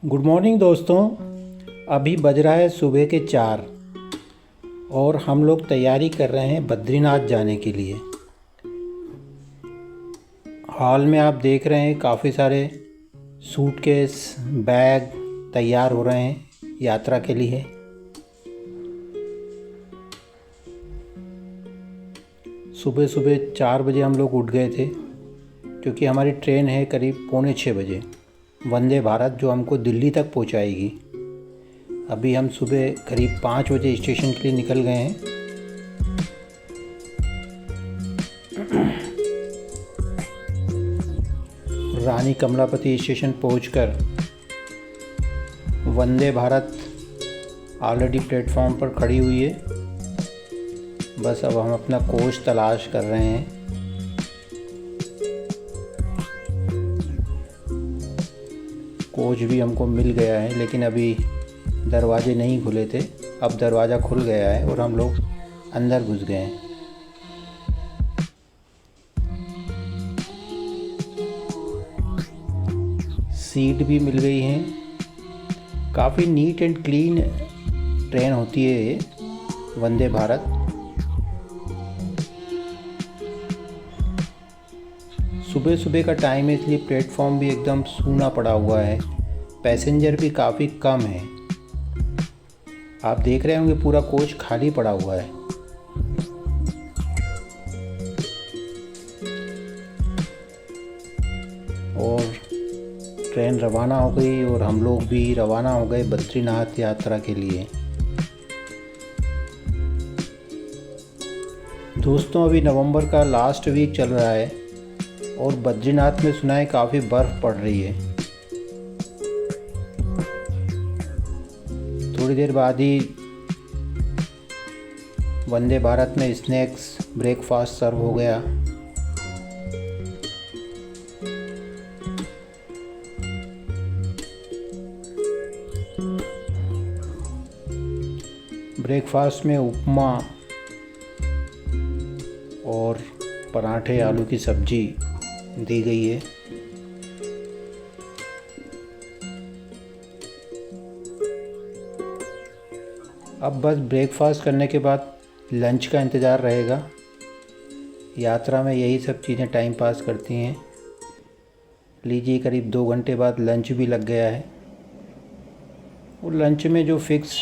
Good morning दोस्तों। अभी बज रहा है सुबह के 4 और हम लोग तैयारी कर रहे हैं बद्रीनाथ जाने के लिए। हॉल में आप देख रहे हैं काफ़ी सारे सूटकेस बैग तैयार हो रहे हैं यात्रा के लिए। सुबह सुबह 4 बजे हम लोग उठ गए थे क्योंकि हमारी ट्रेन है करीब 5:45 बजे, वंदे भारत, जो हमको दिल्ली तक पहुंचाएगी। अभी हम सुबह करीब 5 बजे स्टेशन के लिए निकल गए हैं। रानी कमलापति स्टेशन पहुंचकर वंदे भारत ऑलरेडी प्लेटफॉर्म पर खड़ी हुई है। बस अब हम अपना कोच तलाश कर रहे हैं। कोच भी हमको मिल गया है, लेकिन अभी दरवाजे नहीं खुले थे। अब दरवाज़ा खुल गया है और हम लोग अंदर घुस गए हैं। सीट भी मिल गई हैं। काफ़ी नीट एंड क्लीन ट्रेन होती है ये वंदे भारत। सुबह सुबह का टाइम है इसलिए प्लेटफॉर्म भी एकदम सूना पड़ा हुआ है। पैसेंजर भी काफ़ी कम है। आप देख रहे होंगे पूरा कोच खाली पड़ा हुआ है। और ट्रेन रवाना हो गई और हम लोग भी रवाना हो गए बद्रीनाथ यात्रा के लिए। दोस्तों, अभी नवंबर का लास्ट वीक चल रहा है और बद्रीनाथ में सुना है काफ़ी बर्फ़ पड़ रही है। थोड़ी देर बाद ही वंदे भारत में स्नैक्स ब्रेकफास्ट सर्व हो गया। ब्रेकफास्ट में उपमा और पराठे, आलू की सब्जी दी गई है। अब बस ब्रेकफास्ट करने के बाद लंच का इंतज़ार रहेगा। यात्रा में यही सब चीज़ें टाइम पास करती हैं। लीजिए, करीब 2 घंटे बाद लंच भी लग गया है। और लंच में जो फिक्स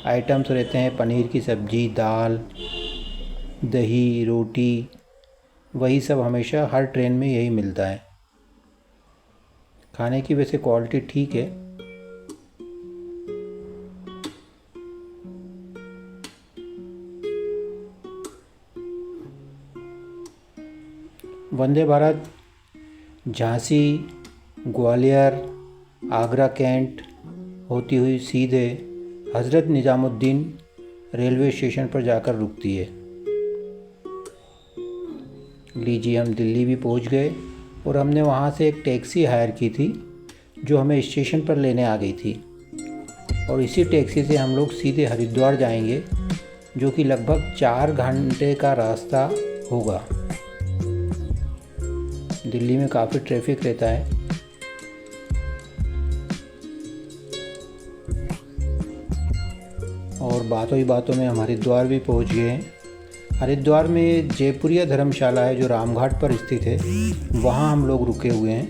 आइटम्स रहते हैं, पनीर की सब्ज़ी, दाल, दही, रोटी, वही सब हमेशा हर ट्रेन में यही मिलता है। खाने की वैसे क्वालिटी ठीक है। वंदे भारत झांसी, ग्वालियर, आगरा कैंट होती हुई सीधे हज़रत निज़ामुद्दीन रेलवे स्टेशन पर जाकर रुकती है। लीजिए, हम दिल्ली भी पहुंच गए और हमने वहां से एक टैक्सी हायर की थी जो हमें स्टेशन पर लेने आ गई थी। और इसी टैक्सी से हम लोग सीधे हरिद्वार जाएंगे, जो कि लगभग 4 घंटे का रास्ता होगा। दिल्ली में काफ़ी ट्रैफिक रहता है। और बातों ही बातों में हम हरिद्वार भी पहुंच गए हैं। हरिद्वार में जयपुरिया धर्मशाला है जो रामघाट पर स्थित है, वहाँ हम लोग रुके हुए हैं।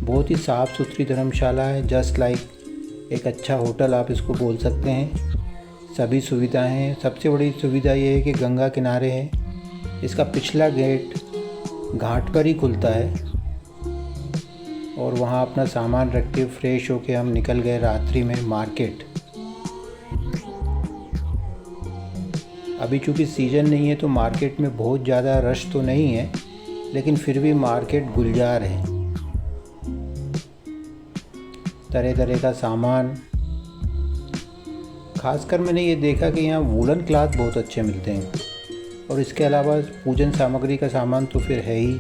बहुत ही साफ़ सुथरी धर्मशाला है, जस्ट लाइक एक अच्छा होटल आप इसको बोल सकते हैं। सभी सुविधाएं हैं। सबसे बड़ी सुविधा ये है कि गंगा किनारे है। इसका पिछला गेट घाट पर ही खुलता है। और वहाँ अपना सामान रख के फ्रेश होके हम निकल गए रात्रि में मार्केट। अभी चूँकि सीज़न नहीं है तो मार्केट में बहुत ज़्यादा रश तो नहीं है, लेकिन फिर भी मार्केट गुलजार है। तरह तरह का सामान, खासकर मैंने ये देखा कि यहाँ वूलन क्लॉथ बहुत अच्छे मिलते हैं। और इसके अलावा पूजन सामग्री का सामान तो फिर है ही।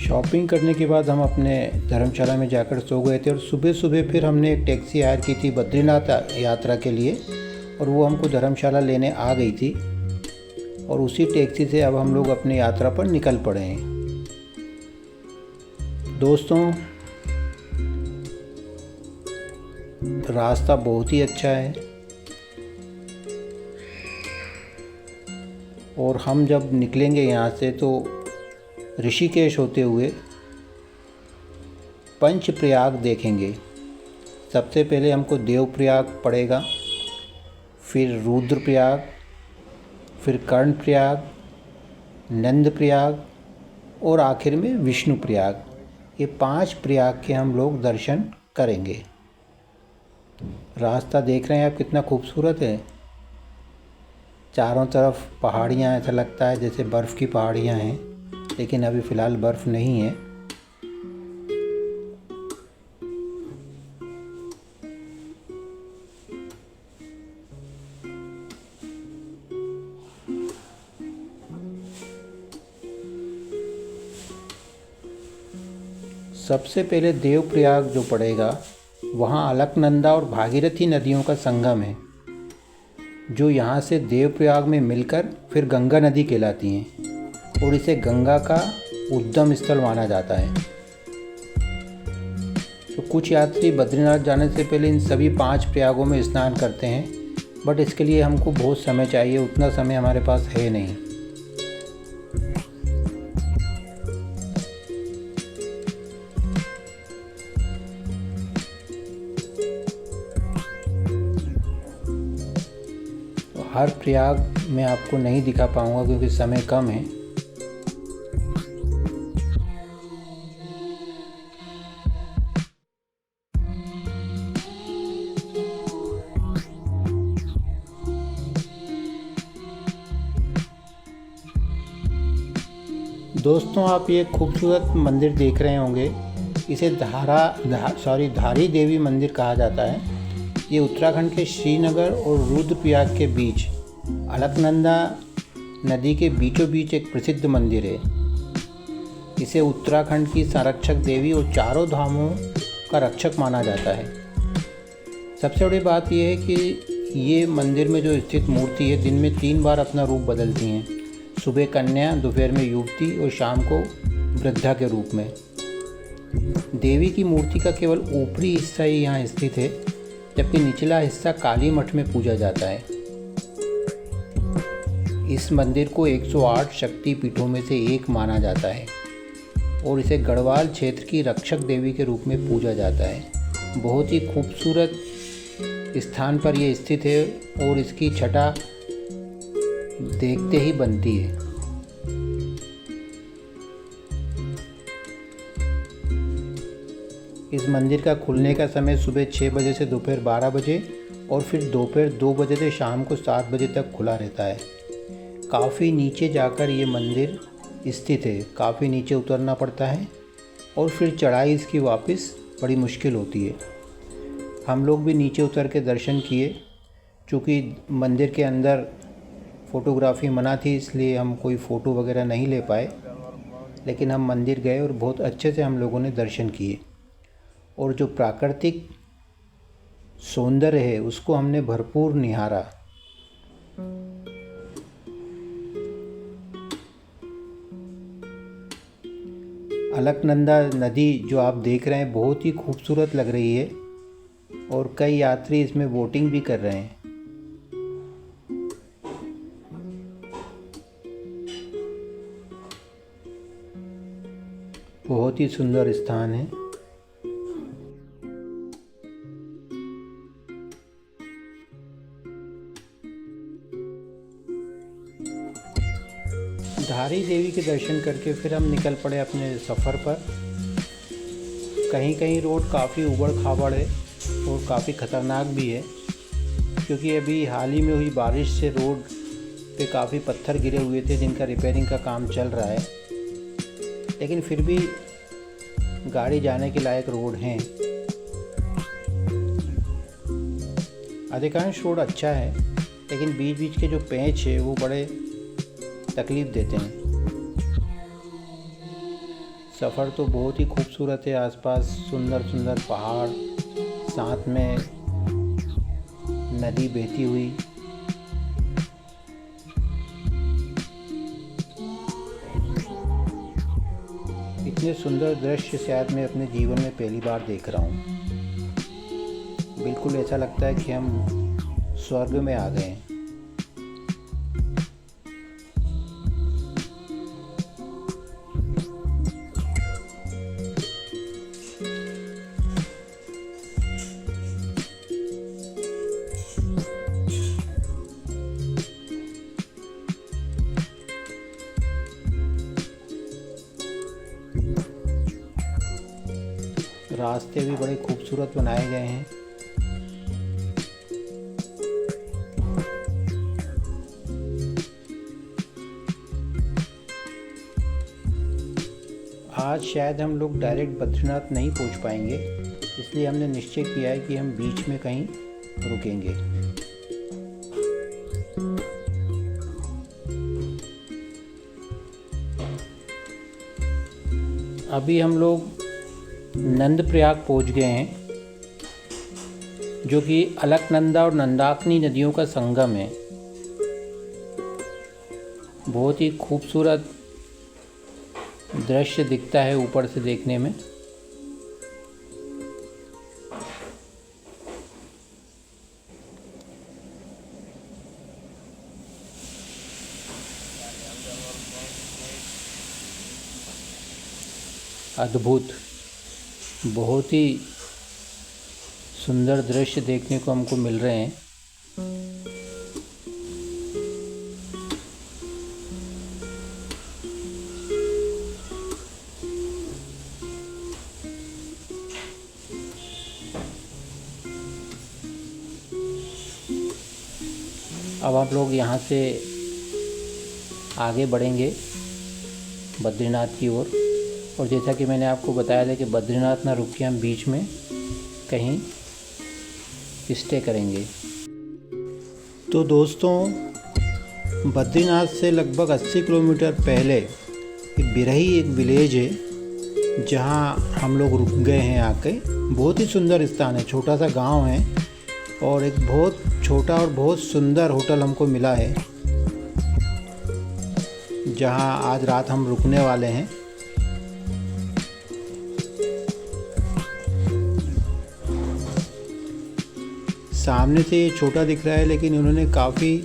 शॉपिंग करने के बाद हम अपने धर्मशाला में जाकर सो गए थे और सुबह सुबह फिर हमने एक टैक्सी हायर की थी बद्रीनाथ यात्रा के लिए और वो हमको धर्मशाला लेने आ गई थी और उसी टैक्सी से अब हम लोग अपनी यात्रा पर निकल पड़े हैं। दोस्तों, रास्ता बहुत ही अच्छा है और हम जब निकलेंगे यहाँ से तो ऋषिकेश होते हुए पंचप्रयाग देखेंगे। सबसे पहले हमको देवप्रयाग पड़ेगा, फिर रुद्रप्रयाग, फिर कर्णप्रयाग, नंदप्रयाग और आखिर में विष्णुप्रयाग। ये 5 प्रयाग के हम लोग दर्शन करेंगे। रास्ता देख रहे हैं आप कितना खूबसूरत है। चारों तरफ पहाड़ियाँ, ऐसा लगता है जैसे बर्फ़ की पहाड़ियाँ हैं, लेकिन अभी फ़िलहाल बर्फ़ नहीं है। सबसे पहले देवप्रयाग जो पड़ेगा, वहाँ अलकनंदा और भागीरथी नदियों का संगम है, जो यहाँ से देवप्रयाग में मिलकर फिर गंगा नदी कहलाती हैं और इसे गंगा का उद्गम स्थल माना जाता है। तो कुछ यात्री बद्रीनाथ जाने से पहले इन सभी 5 प्रयागों में स्नान करते हैं, बट इसके लिए हमको बहुत समय चाहिए, उतना समय हमारे पास है नहीं। हर प्रयाग मैं आपको नहीं दिखा पाऊँगा क्योंकि समय कम है। दोस्तों, आप ये खूबसूरत मंदिर देख रहे होंगे, इसे धारी देवी मंदिर कहा जाता है। ये उत्तराखंड के श्रीनगर और रुद्रप्रयाग के बीच अलकनंदा नदी के बीचों बीच एक प्रसिद्ध मंदिर है। इसे उत्तराखंड की संरक्षक देवी और चारों धामों का रक्षक माना जाता है। सबसे बड़ी बात यह है कि ये मंदिर में जो स्थित मूर्ति है दिन में 3 बार अपना रूप बदलती हैं, सुबह कन्या, दोपहर में युवती और शाम को वृद्धा के रूप में। देवी की मूर्ति का केवल ऊपरी हिस्सा ही यहाँ स्थित है, जबकि निचला हिस्सा काली मठ में पूजा जाता है। इस मंदिर को 108 शक्ति पीठों में से एक माना जाता है और इसे गढ़वाल क्षेत्र की रक्षक देवी के रूप में पूजा जाता है। बहुत ही खूबसूरत स्थान पर यह स्थित है और इसकी छटा देखते ही बनती है। इस मंदिर का खुलने का समय सुबह 6 बजे से दोपहर 12 बजे और फिर दोपहर 2 बजे से शाम को 7 बजे तक खुला रहता है। काफ़ी नीचे जाकर ये मंदिर स्थित है, काफ़ी नीचे उतरना पड़ता है और फिर चढ़ाई इसकी वापस बड़ी मुश्किल होती है। हम लोग भी नीचे उतर के दर्शन किए, चूँकि मंदिर के अंदर फ़ोटोग्राफ़ी मना थी इसलिए हम कोई फ़ोटो वगैरह नहीं ले पाए, लेकिन हम मंदिर गए और बहुत अच्छे से हम लोगों ने दर्शन किए और जो प्राकृतिक सौंदर्य है उसको हमने भरपूर निहारा। अलकनंदा नदी जो आप देख रहे हैं बहुत ही खूबसूरत लग रही है और कई यात्री इसमें बोटिंग भी कर रहे हैं। बहुत ही सुंदर स्थान है। धारी देवी के दर्शन करके फिर हम निकल पड़े अपने सफ़र पर। कहीं कहीं रोड काफ़ी उबड़ खाबड़ है और काफ़ी ख़तरनाक भी है, क्योंकि अभी हाल ही में हुई बारिश से रोड पे काफ़ी पत्थर गिरे हुए थे जिनका रिपेयरिंग का काम चल रहा है, लेकिन फिर भी गाड़ी जाने के लायक रोड हैं। अधिकांश रोड अच्छा है, लेकिन बीच बीच के जो पेंच है वो बड़े तकलीफ़ देते हैं। सफ़र तो बहुत ही खूबसूरत है। आसपास सुंदर सुंदर पहाड़, साथ में नदी बहती हुई। इतने सुंदर दृश्य शायद मैं अपने जीवन में पहली बार देख रहा हूँ। बिल्कुल ऐसा लगता है कि हम स्वर्ग में आ गए हैं। रास्ते भी बड़े खूबसूरत बनाए गए हैं। आज शायद हम लोग डायरेक्ट बद्रीनाथ नहीं पहुंच पाएंगे, इसलिए हमने निश्चय किया है कि हम बीच में कहीं रुकेंगे। अभी हम लोग नंदप्रयाग पहुंच गए हैं, जो कि अलकनंदा और नंदाकिनी नदियों का संगम है। बहुत ही खूबसूरत दृश्य दिखता है ऊपर से देखने में। अद्भुत, बहुत ही सुंदर दृश्य देखने को हमको मिल रहे हैं। अब आप लोग यहाँ से आगे बढ़ेंगे बद्रीनाथ की ओर। और जैसा कि मैंने आपको बताया था कि बद्रीनाथ ना रुक के हम बीच में कहीं स्टे करेंगे। तो दोस्तों, बद्रीनाथ से लगभग 80 किलोमीटर पहले एक बिरही एक विलेज है, जहाँ हम लोग रुक गए हैं आके। बहुत ही सुंदर स्थान है, छोटा सा गांव है और एक बहुत छोटा और बहुत सुंदर होटल हमको मिला है, जहाँ आज रात हम रुकने वाले हैं। सामने से ये छोटा दिख रहा है, लेकिन इन्होंने काफ़ी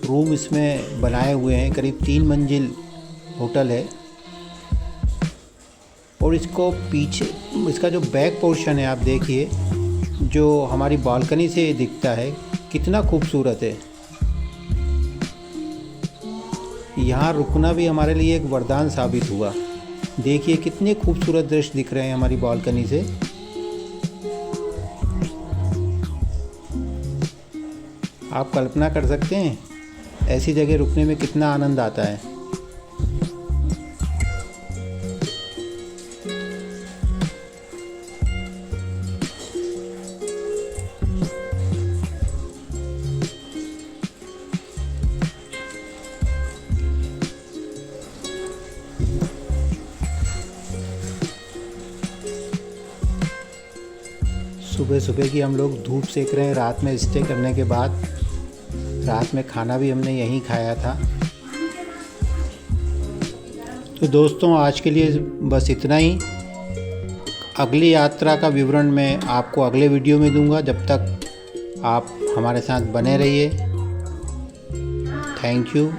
रूम इसमें बनाए हुए हैं। करीब 3 मंजिल होटल है। और इसको पीछे, इसका जो बैक पोर्शन है आप देखिए, जो हमारी बालकनी से दिखता है, कितना खूबसूरत है। यहाँ रुकना भी हमारे लिए एक वरदान साबित हुआ। देखिए कितने खूबसूरत दृश्य दिख रहे हैं हमारी बालकनी से। आप कल्पना कर सकते हैं ऐसी जगह रुकने में कितना आनंद आता है। सुबह सुबह की हम लोग धूप सेक रहे हैं रात में स्टे करने के बाद। रात में खाना भी हमने यहीं खाया था। तो दोस्तों, आज के लिए बस इतना ही। अगली यात्रा का विवरण मैं आपको अगले वीडियो में दूंगा। जब तक आप हमारे साथ बने रहिए। Thank you.